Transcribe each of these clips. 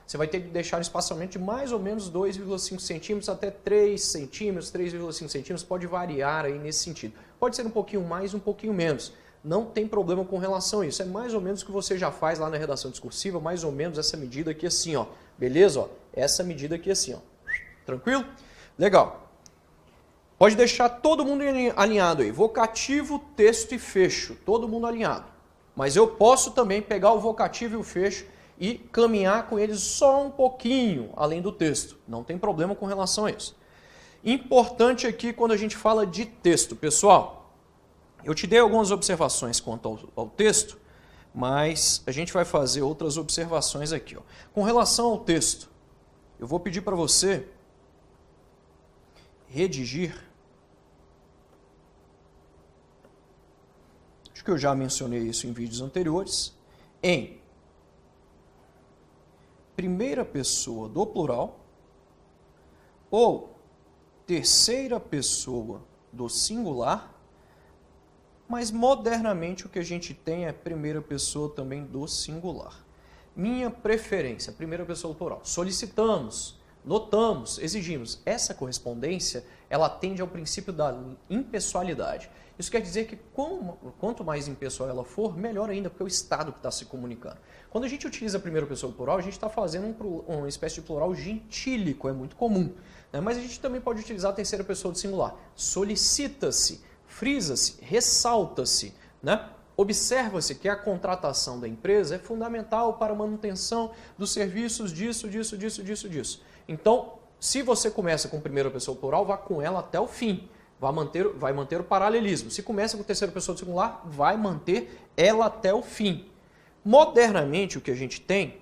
você vai ter que deixar um espaçamento de mais ou menos 2,5 centímetros até 3 centímetros, 3,5 centímetros, pode variar aí nesse sentido. Pode ser um pouquinho mais, um pouquinho menos. Não tem problema com relação a isso. É mais ou menos o que você já faz lá na redação discursiva, mais ou menos essa medida aqui assim, ó. Beleza? Ó, essa medida aqui assim, ó. Tranquilo? Legal. Pode deixar todo mundo alinhado aí. Vocativo, texto e fecho. Todo mundo alinhado. Mas eu posso também pegar o vocativo e o fecho e caminhar com eles só um pouquinho além do texto. Não tem problema com relação a isso. Importante aqui quando a gente fala de texto, pessoal. Eu te dei algumas observações quanto ao texto, mas a gente vai fazer outras observações aqui. Ó. Com relação ao texto, eu vou pedir para você redigir. Acho que eu já mencionei isso em vídeos anteriores. Em primeira pessoa do plural ou terceira pessoa do singular. Mas modernamente o que a gente tem é primeira pessoa também do singular. Minha preferência, primeira pessoa do plural. Solicitamos, notamos, exigimos. Essa correspondência, ela atende ao princípio da impessoalidade. Isso quer dizer que quanto mais impessoal ela for, melhor ainda, porque é o estado que está se comunicando. Quando a gente utiliza a primeira pessoa do plural, a gente está fazendo uma espécie de plural gentílico, é muito comum. Né? Mas a gente também pode utilizar a terceira pessoa do singular. Solicita-se. Frisa-se, ressalta-se, né? Observa-se que a contratação da empresa é fundamental para a manutenção dos serviços disso. Então, se você começa com primeira pessoa plural, vá com ela até o fim. Vai manter o paralelismo. Se começa com terceira pessoa do singular, vai manter ela até o fim. Modernamente, o que a gente tem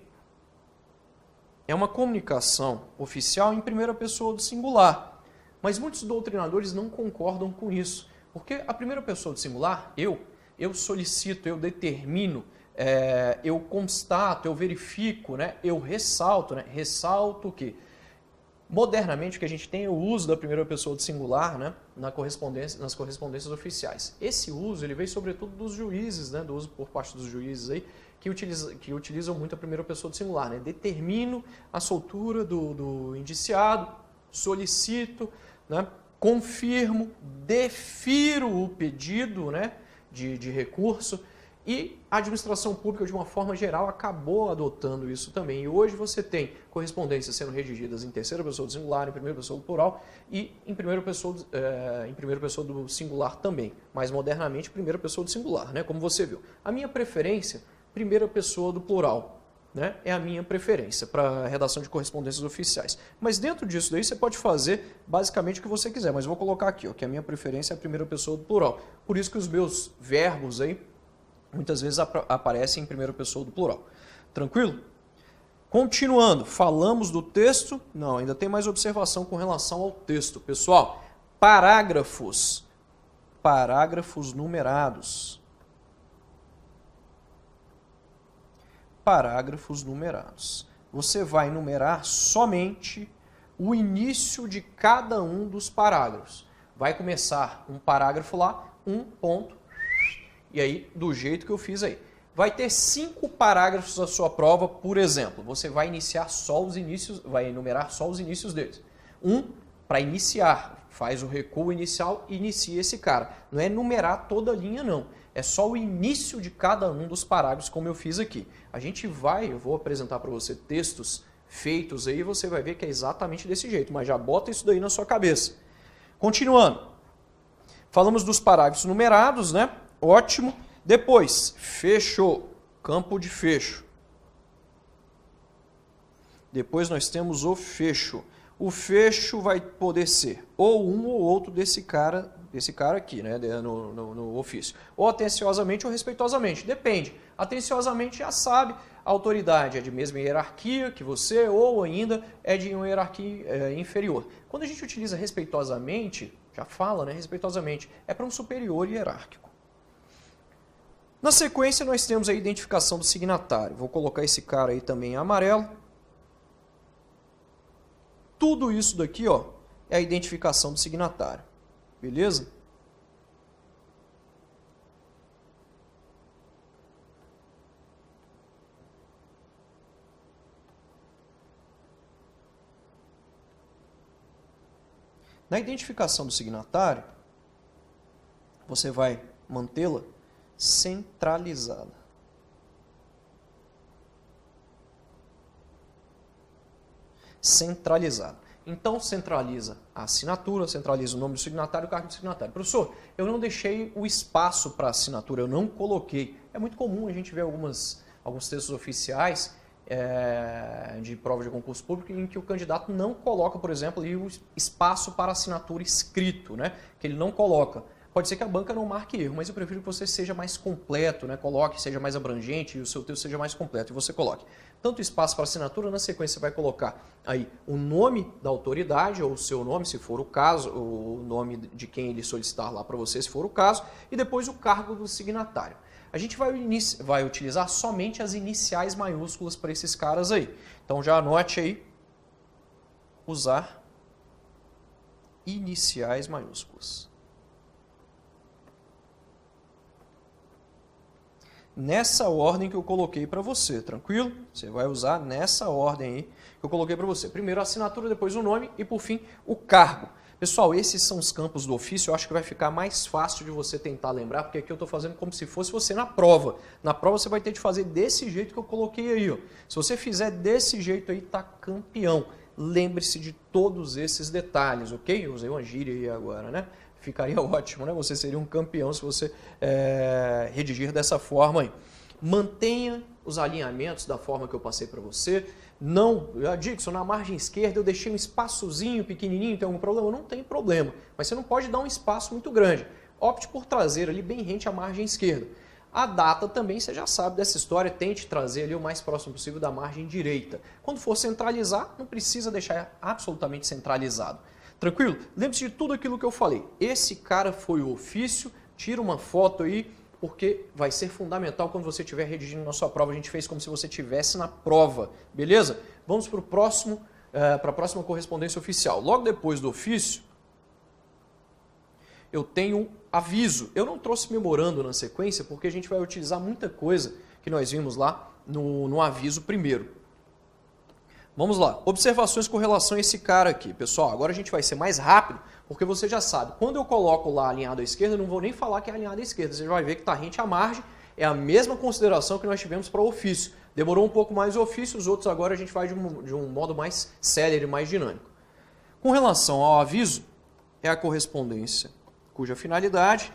é uma comunicação oficial em primeira pessoa do singular. Mas muitos doutrinadores não concordam com isso. Porque a primeira pessoa do singular, eu solicito, eu determino, eu constato, eu verifico, né? Eu ressalto, né? Ressalto o quê? Modernamente o que a gente tem é o uso da primeira pessoa do singular, né? Nas correspondências oficiais. Esse uso ele veio sobretudo dos juízes, né? Do uso por parte dos juízes aí, que utilizam muito a primeira pessoa do singular. Né? Determino a soltura do indiciado, solicito, né? Confirmo, defiro o pedido, né, de recurso e a administração pública, de uma forma geral, acabou adotando isso também. E hoje você tem correspondências sendo redigidas em terceira pessoa do singular, em primeira pessoa do plural e em primeira pessoa do singular também. Mais modernamente, primeira pessoa do singular, né, como você viu. A minha preferência, primeira pessoa do plural. Né, é a minha preferência para a redação de correspondências oficiais. Mas dentro disso daí você pode fazer basicamente o que você quiser, mas eu vou colocar aqui, ó, que a minha preferência é a primeira pessoa do plural. Por isso que os meus verbos aí muitas vezes aparecem em primeira pessoa do plural. Tranquilo? Continuando, falamos do texto? Não, ainda tem mais observação com relação ao texto. Pessoal, parágrafos numerados. Parágrafos numerados. Você vai numerar somente o início de cada um dos parágrafos. Vai começar um parágrafo lá, um ponto, e aí do jeito que eu fiz aí. Vai ter 5 parágrafos da sua prova, por exemplo. Você vai iniciar só os inícios, vai enumerar só os inícios deles. Para iniciar, faz o recuo inicial e inicia esse cara. Não é numerar toda a linha, não. É só o início de cada um dos parágrafos, como eu fiz aqui. Eu vou apresentar para você textos feitos aí, você vai ver que é exatamente desse jeito, mas já bota isso daí na sua cabeça. Continuando. Falamos dos parágrafos numerados, né? Ótimo. Depois, fechou, campo de fecho. Depois nós temos o fecho. O fecho vai poder ser ou um ou outro desse cara aqui, né, no ofício. Ou atenciosamente ou respeitosamente, depende. Atenciosamente já sabe, a autoridade é de mesma hierarquia que você ou ainda é de uma hierarquia inferior. Quando a gente utiliza respeitosamente, já fala, né, respeitosamente, é para um superior hierárquico. Na sequência nós temos a identificação do signatário. Vou colocar esse cara aí também em amarelo. Tudo isso daqui, ó, é a identificação do signatário. Beleza? Na identificação do signatário, você vai mantê-la centralizada. Centralizada. Então, centraliza a assinatura, centraliza o nome do signatário e o cargo do signatário. Professor, eu não deixei o espaço para assinatura, eu não coloquei. É muito comum a gente ver alguns textos oficiais de prova de concurso público em que o candidato não coloca, por exemplo, ali o espaço para assinatura escrito, né? Que ele não coloca. Pode ser que a banca não marque erro, mas eu prefiro que você seja mais completo, né? Coloque, seja mais abrangente e o seu texto seja mais completo. E você coloque tanto espaço para assinatura, na sequência você vai colocar aí o nome da autoridade, ou o seu nome, se for o caso, o nome de quem ele solicitar lá para você, se for o caso, e depois o cargo do signatário. A gente vai utilizar somente as iniciais maiúsculas para esses caras aí. Então já anote aí, usar iniciais maiúsculas. Nessa ordem que eu coloquei para você, tranquilo? Você vai usar nessa ordem aí que eu coloquei para você. Primeiro a assinatura, depois o nome e, por fim, o cargo. Pessoal, esses são os campos do ofício, eu acho que vai ficar mais fácil de você tentar lembrar, porque aqui eu estou fazendo como se fosse você na prova. Na prova você vai ter de fazer desse jeito que eu coloquei aí. Ó. Se você fizer desse jeito aí, tá campeão. Lembre-se de todos esses detalhes, ok? Eu usei uma gíria aí agora, né? Ficaria ótimo, né? Você seria um campeão se você redigir dessa forma aí. Mantenha os alinhamentos da forma que eu passei para você. Não, Dixon, na margem esquerda eu deixei um espaçozinho pequenininho, tem algum problema? Não tem problema, mas você não pode dar um espaço muito grande. Opte por trazer ali bem rente à margem esquerda. A data também, você já sabe dessa história, tente trazer ali o mais próximo possível da margem direita. Quando for centralizar, não precisa deixar absolutamente centralizado. Tranquilo? Lembre-se de tudo aquilo que eu falei. Esse cara foi o ofício, tira uma foto aí, porque vai ser fundamental quando você estiver redigindo na sua prova. A gente fez como se você estivesse na prova, beleza? Vamos para a próxima correspondência oficial. Logo depois do ofício, eu tenho um aviso. Eu não trouxe memorando na sequência, porque a gente vai utilizar muita coisa que nós vimos lá no aviso primeiro. Vamos lá, observações com relação a esse cara aqui. Pessoal, agora a gente vai ser mais rápido, porque você já sabe, quando eu coloco lá alinhado à esquerda, eu não vou nem falar que é alinhado à esquerda, você vai ver que está rente à margem, é a mesma consideração que nós tivemos para o ofício. Demorou um pouco mais o ofício, os outros agora a gente vai de um modo mais célere, mais dinâmico. Com relação ao aviso, é a correspondência cuja finalidade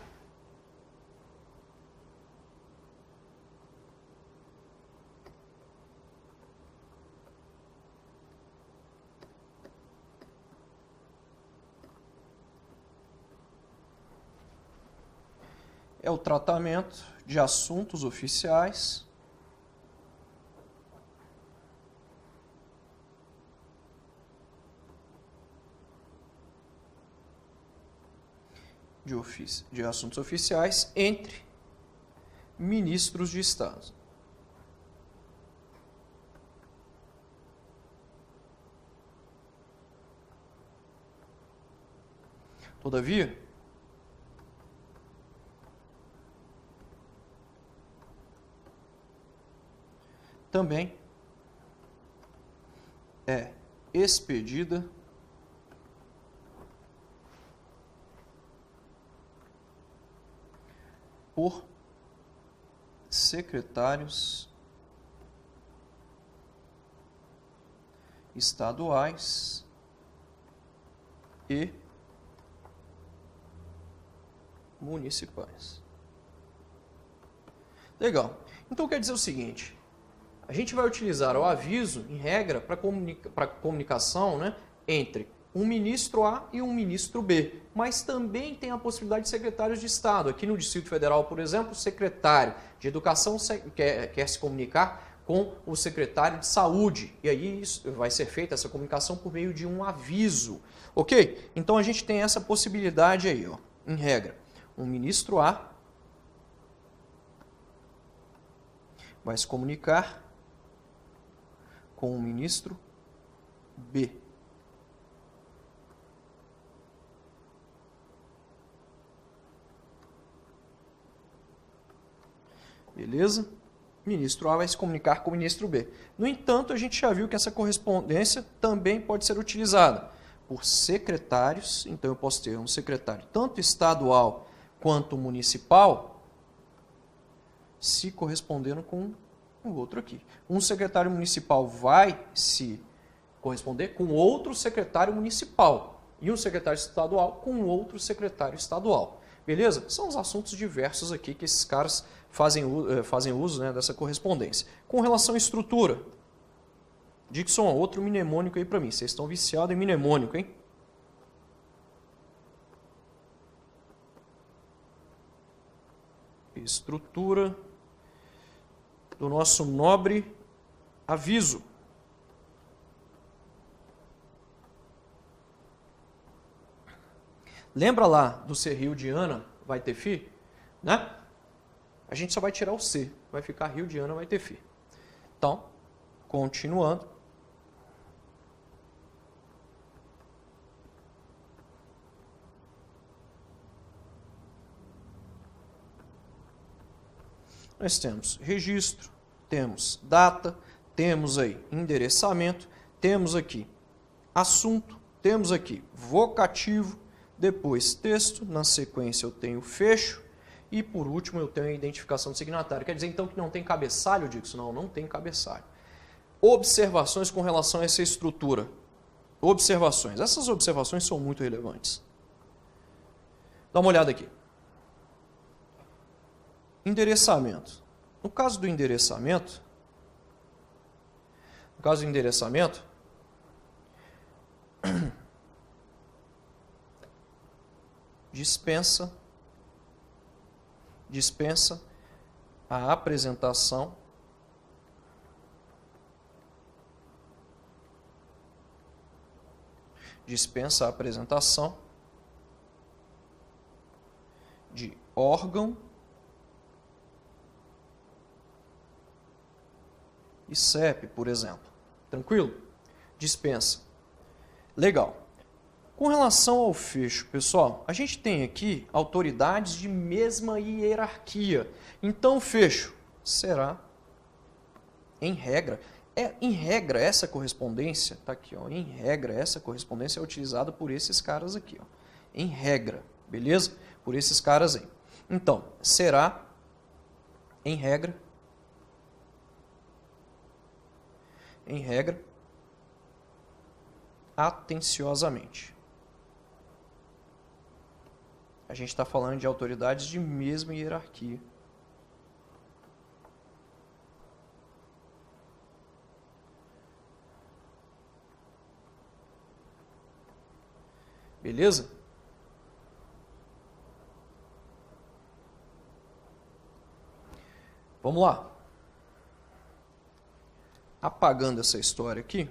é o tratamento de assuntos oficiais de assuntos oficiais entre ministros de Estado. Todavia, também é expedida por secretários estaduais e municipais. Legal. Então quer dizer o seguinte, a gente vai utilizar o aviso, em regra, para comunicação, né, entre um ministro A e um ministro B, mas também tem a possibilidade de secretários de Estado. Aqui no Distrito Federal, por exemplo, o secretário de Educação quer se comunicar com o secretário de Saúde, e aí vai ser feita essa comunicação por meio de um aviso, ok? Então a gente tem essa possibilidade aí, ó, em regra. Um ministro A vai se comunicar com o ministro B. Beleza? Ministro A vai se comunicar com o ministro B. No entanto, a gente já viu que essa correspondência também pode ser utilizada por secretários, então eu posso ter um secretário tanto estadual quanto municipal, se correspondendo com o outro aqui. Um secretário municipal vai se corresponder com outro secretário municipal e um secretário estadual com outro secretário estadual. Beleza? São os assuntos diversos aqui que esses caras fazem uso, né, dessa correspondência. Com relação à estrutura, Dixon, outro mnemônico aí para mim. Vocês estão viciados em mnemônico, hein? Estrutura do nosso nobre aviso. Lembra lá do ser Rio de Ana vai ter fi? Né? A gente só vai tirar o C. Vai ficar Rio de Ana vai ter fi. Então, continuando. Nós temos registro, temos data, temos aí endereçamento, temos aqui assunto, temos aqui vocativo, depois texto, na sequência eu tenho fecho e por último eu tenho a identificação do signatário. Quer dizer então que não tem cabeçalho, Dixon? Não, não tem cabeçalho. Observações com relação a essa estrutura. Observações. Essas observações são muito relevantes. Dá uma olhada aqui. Endereçamento. No caso do endereçamento, dispensa a apresentação de órgão e CEP, por exemplo. Tranquilo? Dispensa. Legal. Com relação ao fecho, pessoal, a gente tem aqui autoridades de mesma hierarquia. Então, o fecho será, em regra, essa correspondência, tá aqui, ó, em regra, essa correspondência é utilizada por esses caras aqui, ó, em regra, beleza? Por esses caras aí. Então, será, em regra, atenciosamente. A gente está falando de autoridades de mesma hierarquia. Beleza? Vamos lá. Apagando essa história aqui,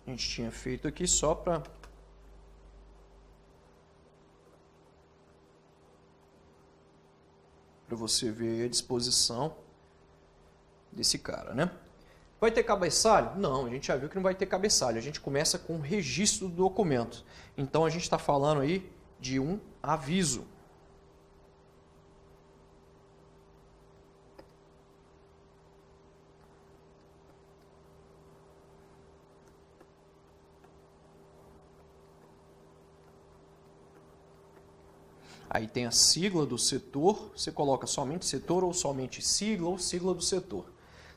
a gente tinha feito aqui só para você ver a disposição desse cara, né? Vai ter cabeçalho? Não, a gente já viu que não vai ter cabeçalho. A gente começa com o registro do documento. Então a gente está falando aí de um aviso. Aí tem a sigla do setor, você coloca somente setor ou somente sigla ou sigla do setor.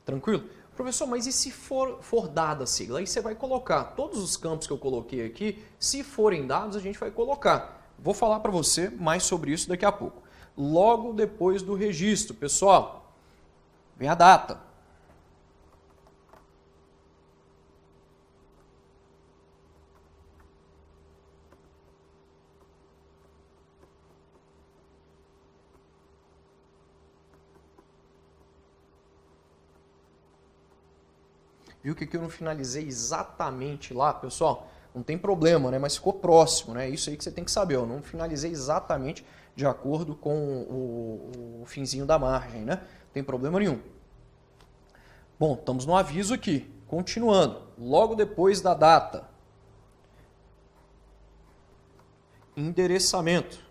Tranquilo? Professor, mas e se for dada a sigla? Aí você vai colocar todos os campos que eu coloquei aqui, se forem dados a gente vai colocar. Vou falar para você mais sobre isso daqui a pouco. Logo depois do registro, pessoal, vem a data. Viu que aqui eu não finalizei exatamente lá, pessoal? Não tem problema, né? Mas ficou próximo, né? Isso aí que você tem que saber. Eu não finalizei exatamente de acordo com o finzinho da margem, né? Não tem problema nenhum. Bom, estamos no aviso aqui. Continuando. Logo depois da data. Endereçamento.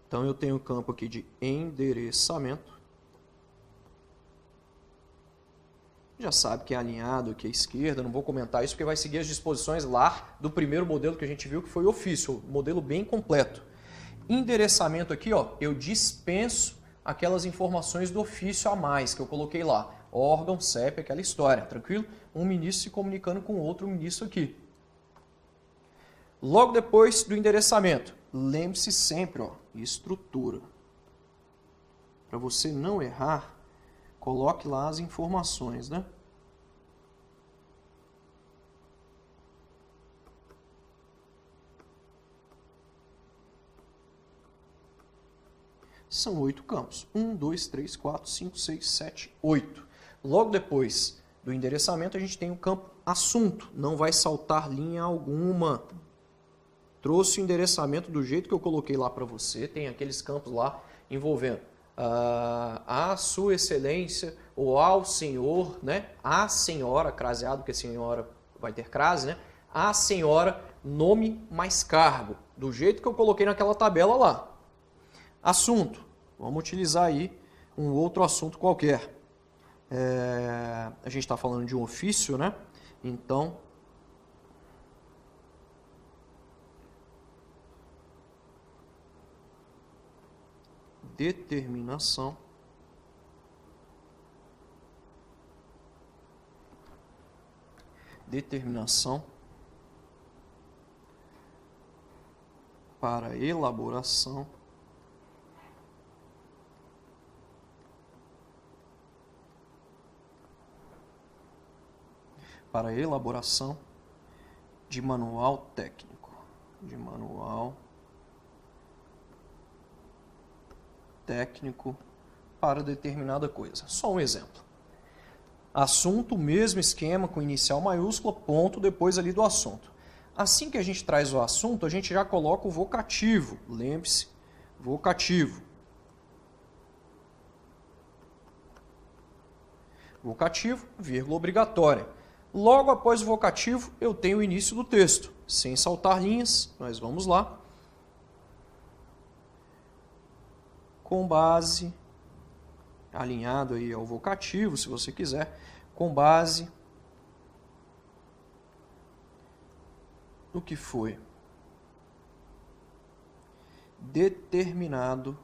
Então eu tenho o campo aqui de endereçamento. Já sabe que é alinhado aqui à esquerda, não vou comentar isso porque vai seguir as disposições lá do primeiro modelo que a gente viu, que foi o ofício, modelo bem completo. Endereçamento aqui, ó, eu dispenso aquelas informações do ofício a mais que eu coloquei lá. Órgão, CEP, aquela história, tranquilo? Um ministro se comunicando com outro ministro aqui. Logo depois do endereçamento, lembre-se sempre, ó, estrutura. Para você não errar, coloque lá as informações, né? São 8 campos. 1, 2, 3, 4, 5, 6, 7, 8. Logo depois do endereçamento, a gente tem o campo assunto. Não vai saltar linha alguma. Trouxe o endereçamento do jeito que eu coloquei lá para você. Tem aqueles campos lá envolvendo a sua excelência ou ao senhor, né? A senhora, craseado, porque a senhora vai ter crase, né? A senhora, nome mais cargo. Do jeito que eu coloquei naquela tabela lá. Assunto. Vamos utilizar aí um outro assunto qualquer. A gente está falando de um ofício, né? Então, determinação para elaboração de manual técnico, para determinada coisa. Só um exemplo. Assunto, mesmo esquema com inicial maiúscula, ponto depois ali do assunto. Assim que a gente traz o assunto, a gente já coloca o vocativo. Lembre-se, vocativo. Vocativo, vírgula obrigatória. Logo após o vocativo, eu tenho o início do texto. Sem saltar linhas, nós vamos lá. Com base, alinhado aí ao vocativo, se você quiser, com base no que foi determinado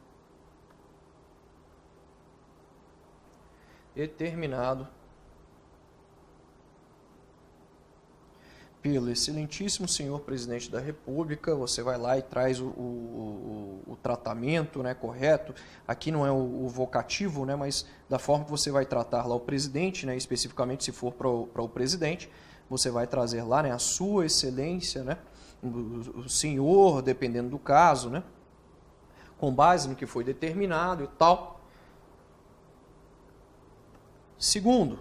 pelo excelentíssimo senhor presidente da República. Você vai lá e traz o tratamento, né, correto. Aqui não é o vocativo, né, mas da forma que você vai tratar lá o presidente, né, especificamente se for para o presidente, você vai trazer lá, né, a sua excelência, né, o senhor, dependendo do caso, né, com base no que foi determinado e tal. Segundo,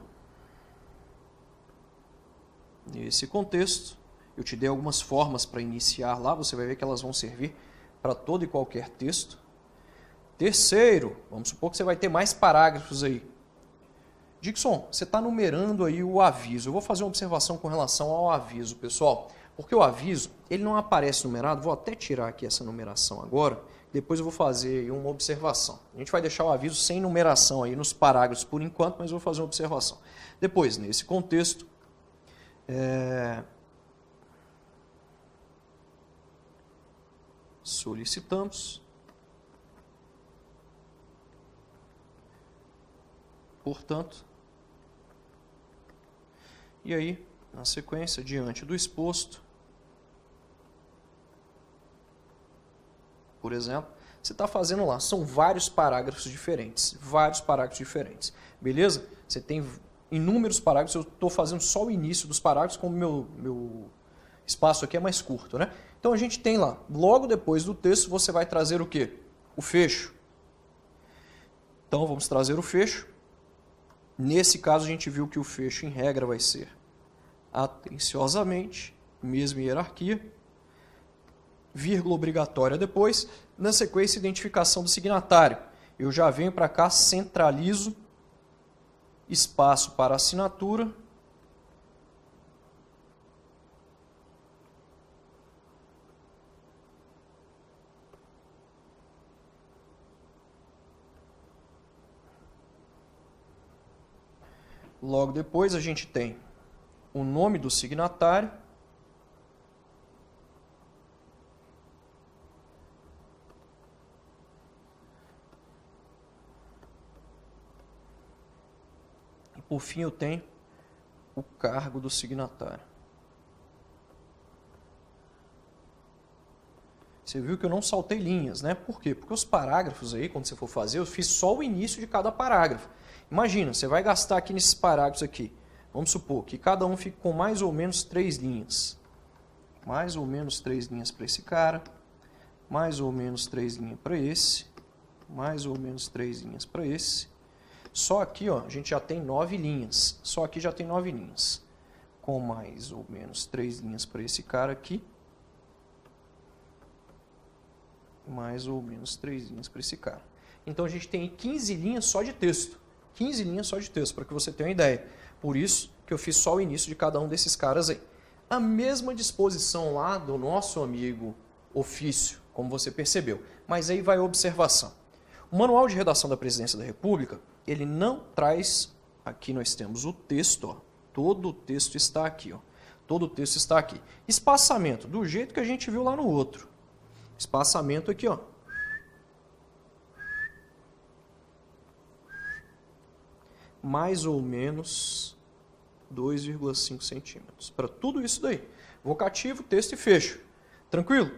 nesse contexto, eu te dei algumas formas para iniciar lá, você vai ver que elas vão servir para todo e qualquer texto. Terceiro, vamos supor que você vai ter mais parágrafos aí. Dixon, você está numerando aí o aviso. Eu vou fazer uma observação com relação ao aviso, pessoal, porque o aviso ele não aparece numerado. Vou até tirar aqui essa numeração agora, depois eu vou fazer aí uma observação. A gente vai deixar o aviso sem numeração aí nos parágrafos por enquanto, mas eu vou fazer uma observação. Depois, nesse contexto, solicitamos, portanto, e aí, na sequência, diante do exposto, por exemplo, você está fazendo lá, são vários parágrafos diferentes, beleza? Você tem inúmeros parágrafos, eu estou fazendo só o início dos parágrafos, como meu espaço aqui é mais curto, né? Então a gente tem lá, logo depois do texto, você vai trazer o quê? O fecho. Então vamos trazer o fecho. Nesse caso a gente viu que o fecho em regra vai ser atenciosamente, mesma hierarquia, vírgula obrigatória depois, na sequência identificação do signatário. Eu já venho para cá, centralizo, espaço para assinatura, Logo depois a gente tem o nome do signatário, e por fim eu tenho o cargo do signatário. Você viu que eu não saltei linhas, né? Por quê? Porque os parágrafos aí, quando você for fazer, eu fiz só o início de cada parágrafo. Imagina, você vai gastar aqui nesses parágrafos aqui. Vamos supor que cada um fique com mais ou menos 3 linhas. Mais ou menos 3 linhas para esse cara. Mais ou menos 3 linhas para esse. Mais ou menos 3 linhas para esse. Só aqui, ó, a gente já tem 9 linhas. Só aqui já tem 9 linhas. Com mais ou menos 3 linhas para esse cara aqui. Mais ou menos 3 linhas para esse cara. Então a gente tem 15 linhas só de texto. 15 linhas só de texto, para que você tenha uma ideia. Por isso que eu fiz só o início de cada um desses caras aí. A mesma disposição lá do nosso amigo ofício, como você percebeu. Mas aí vai a observação. O Manual de Redação da Presidência da República, ele não traz... Aqui nós temos o texto, ó. Todo o texto está aqui, ó. Todo o texto está aqui. Espaçamento, do jeito que a gente viu lá no outro. Espaçamento aqui, ó. Mais ou menos 2,5 centímetros. Para tudo isso daí. Vocativo, texto e fecho. Tranquilo?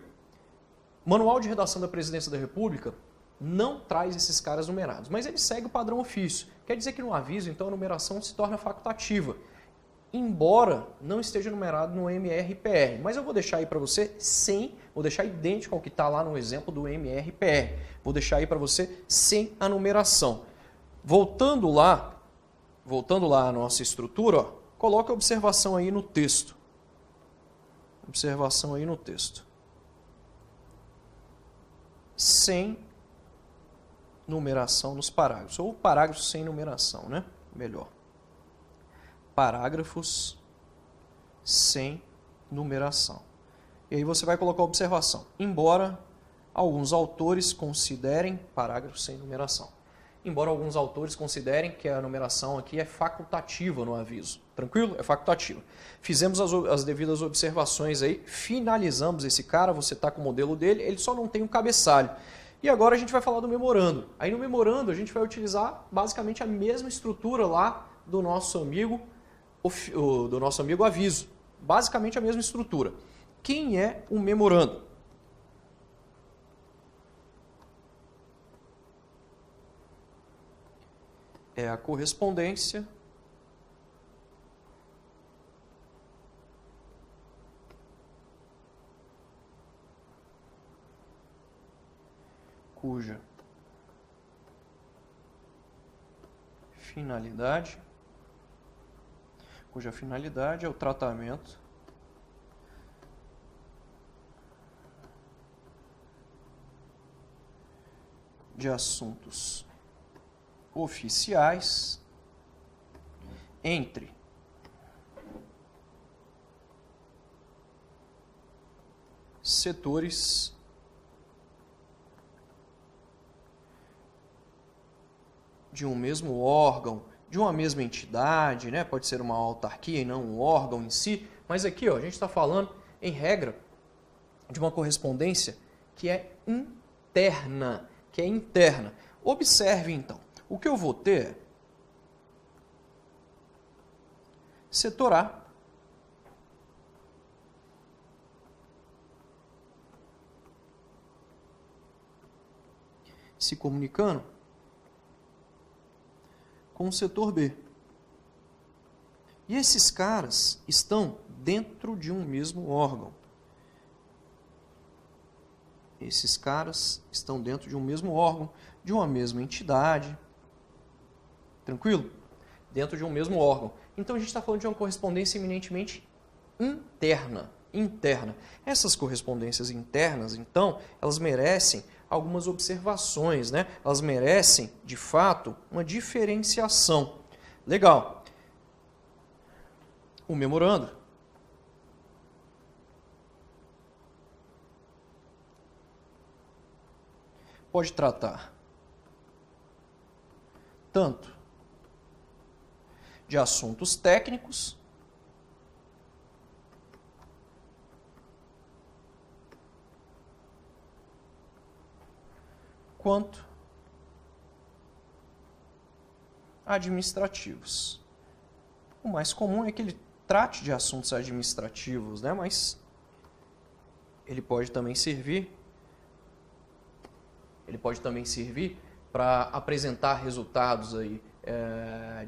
Manual de Redação da Presidência da República não traz esses caras numerados, mas ele segue o padrão ofício. Quer dizer que no aviso, então, a numeração se torna facultativa. Embora não esteja numerado no MRPR. Mas eu vou deixar aí para você sem, vou deixar idêntico ao que está lá no exemplo do MRPR. Vou deixar aí para você sem a numeração. Voltando lá à nossa estrutura, ó, coloca a observação aí no texto. Observação aí no texto. Sem numeração nos parágrafos. Ou parágrafos sem numeração, né? Melhor. Parágrafos sem numeração. E aí você vai colocar a observação. Embora alguns autores considerem parágrafos sem numeração. Embora alguns autores considerem que a numeração aqui é facultativa no aviso. Tranquilo? É facultativa. Fizemos as devidas observações aí, finalizamos esse cara, você está com o modelo dele, ele só não tem um cabeçalho. E agora a gente vai falar do memorando. Aí no memorando a gente vai utilizar basicamente a mesma estrutura lá do nosso amigo aviso. Basicamente a mesma estrutura. Quem é o memorando? É a correspondência cuja finalidade é o tratamento de assuntos oficiais entre setores de um mesmo órgão, de uma mesma entidade, né? Pode ser uma autarquia e não um órgão em si, mas aqui ó, a gente está falando, em regra, de uma correspondência que é interna, Observe então, o que eu vou ter é setor A, se comunicando com o setor B. E esses caras estão dentro de um mesmo órgão. Esses caras estão dentro de um mesmo órgão, de uma mesma entidade. Tranquilo? Dentro de um mesmo órgão. Então a gente está falando de uma correspondência eminentemente interna. Essas correspondências internas, então, elas merecem algumas observações, né? Elas merecem, de fato, uma diferenciação. Legal. O memorando pode tratar tanto de assuntos técnicos quanto administrativos. O mais comum é que ele trate de assuntos administrativos, né? Mas ele pode também servir para apresentar resultados aí,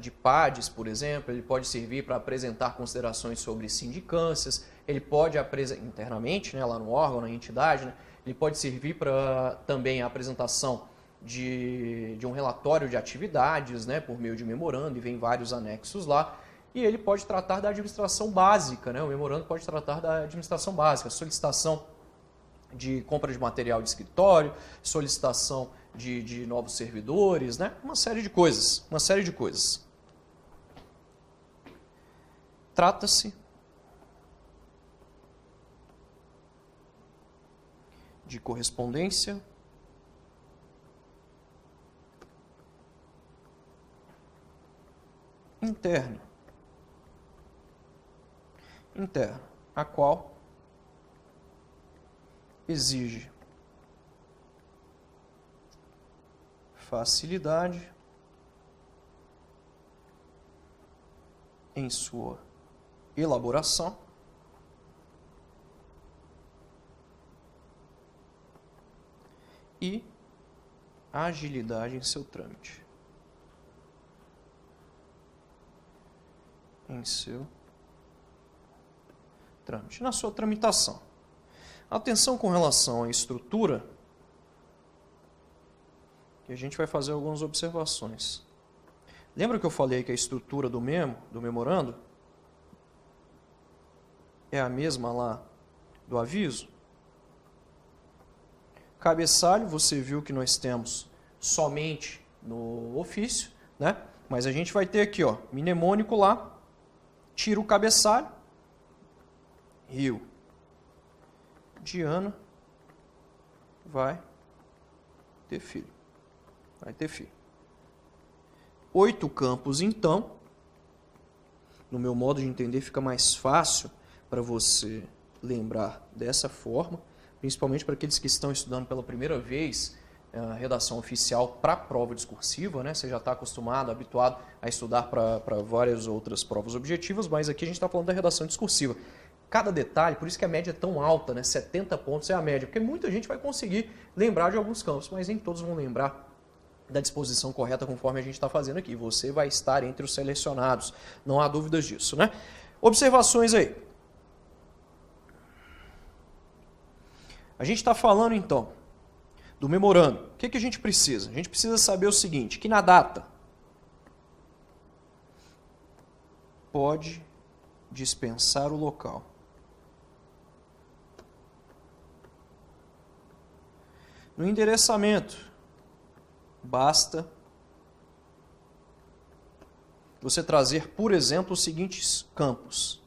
de PADs, por exemplo. Ele pode servir para apresentar considerações sobre sindicâncias, ele pode apresentar internamente, né, lá no órgão, na entidade, né, ele pode servir para também a apresentação de um relatório de atividades, né, por meio de memorando, e vem vários anexos lá. E ele pode tratar da administração básica, né? O memorando pode tratar da administração básica, solicitação de compra de material de escritório, solicitação de novos servidores, né? Uma série de coisas. Trata-se de correspondência interna, a qual exige facilidade em sua elaboração e agilidade em seu trâmite. Na sua tramitação. Atenção com relação à estrutura, que a gente vai fazer algumas observações. Lembra que eu falei que a estrutura do memorando, é a mesma lá do aviso? Cabeçalho, você viu que nós temos somente no ofício, né? Mas a gente vai ter aqui, ó, mnemônico lá, tira o cabeçalho, Rio, Diana, vai ter filho. 8 campos, então, no meu modo de entender, fica mais fácil para você lembrar dessa forma, principalmente para aqueles que estão estudando pela primeira vez a redação oficial para a prova discursiva, né? Você já está acostumado, habituado a estudar para várias outras provas objetivas, mas aqui a gente está falando da redação discursiva. Cada detalhe, por isso que a média é tão alta, né? 70 pontos é a média, porque muita gente vai conseguir lembrar de alguns campos, mas nem todos vão lembrar da disposição correta conforme a gente está fazendo aqui. Você vai estar entre os selecionados, não há dúvidas disso, né? Observações aí. A gente está falando, então, do memorando. O que a gente precisa? A gente precisa saber o seguinte, que na data pode dispensar o local. No endereçamento, basta você trazer, por exemplo, os seguintes campos.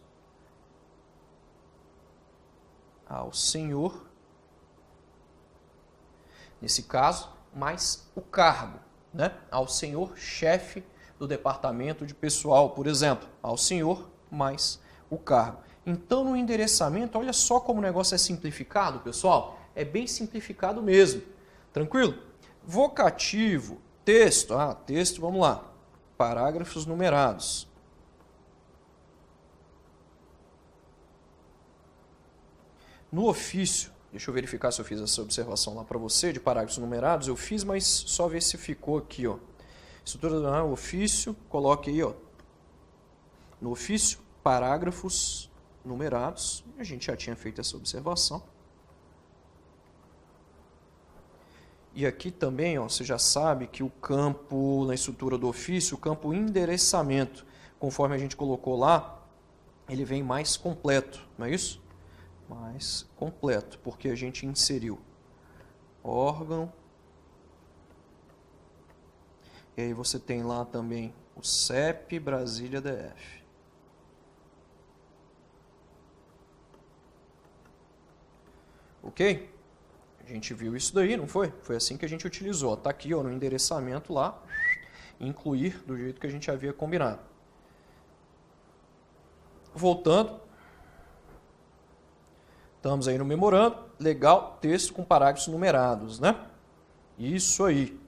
Ao senhor, nesse caso, mais o cargo, né? Ao senhor chefe do departamento de pessoal, por exemplo, ao senhor mais o cargo. Então, no endereçamento, olha só como o negócio é simplificado, pessoal. É bem simplificado mesmo. Tranquilo? Vocativo, texto. Texto, vamos lá. Parágrafos numerados. No ofício, deixa eu verificar se eu fiz essa observação lá para você, de parágrafos numerados. Eu fiz, mas só ver se ficou aqui, ó. Estrutura do ofício, coloque aí, ó. No ofício, parágrafos numerados. A gente já tinha feito essa observação. E aqui também, ó, você já sabe que o campo, na estrutura do ofício, o campo endereçamento, conforme a gente colocou lá, ele vem mais completo, não é isso? Mais completo, porque a gente inseriu órgão. E aí você tem lá também o CEP Brasília DF. Ok? A gente viu isso daí, não foi? Foi assim que a gente utilizou. Está aqui, ó, no endereçamento lá, incluir do jeito que a gente havia combinado. voltando. Estamos aí no memorando. Legal, texto com parágrafos numerados, né? Isso aí.